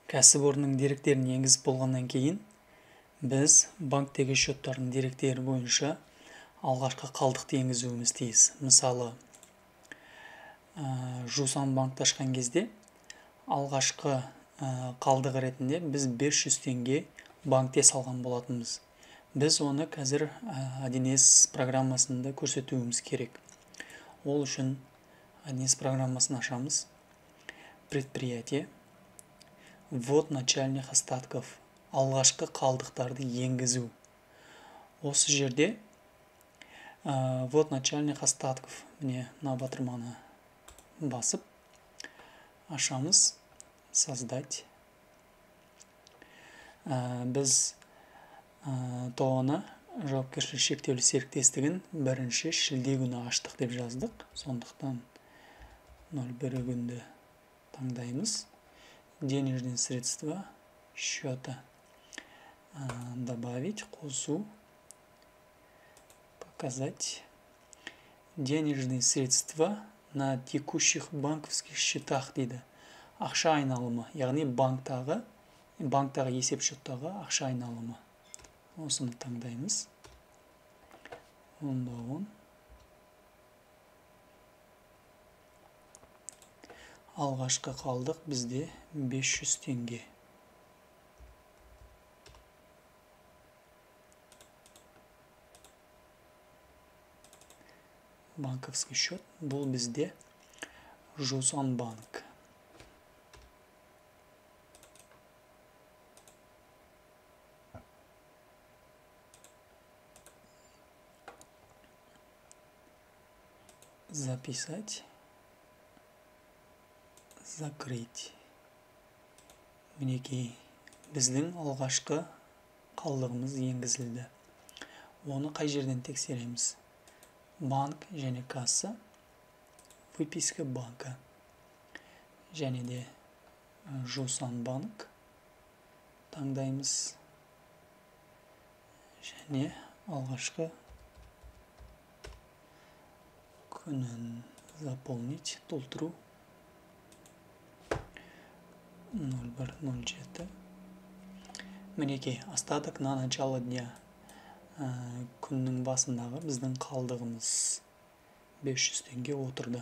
Кәсіпорынның деректерін енгізіп болғаннан кейін біз банктегі счеттардың деректері бойынша алғашқы қалдықты енгізуіміз тиіс. Мысалы, Жусан банкты ашқан кезде алғашқы қалдығы ретінде біз 500 теңге банкте салған болатынбыз. Біз оны қазір 1С программасында көрсетуіміз керек. Ол үшін 1С программасын ашамыз. Предприятие. Ввод начальных остатков. Алғашқы қалдықтарды енгізу. Осы жерде ввод начальных остатков. Міне мына батырманы басып ашамыз. Создать. Біз тоғаны жауапкершілігі шектеулі серіктестігін 1 шілде күні аштық деп жаздық. Сондықтан 01 күнді таңдаймыз. Денежные средства счета. Добавить, қосу. Показать. Денежные средства на текущих банковских счетах дейді. Ақша айналымы, яғни банктағы есеп счеттағы ақша айналымы. Осыны таңдаймыз. Онда 10. Алғашқы қалдық бізде 500 теңге. Банковский счет. Бұл бізде Жусан банк. Записать. Закрыть. Мінекей біздің алғашқы қалдығымыз енгізілді. Оны қай жерден тексереміз? Банк және касса. Выписка банка. Және де Жусан банк. Таңдаймыз. Және алғашқы күнін заполнить, толтыру. 0107. Мінекей, остаток на начало дня. Күннің басындағы біздің қалдығымыз 500 теңге отырды.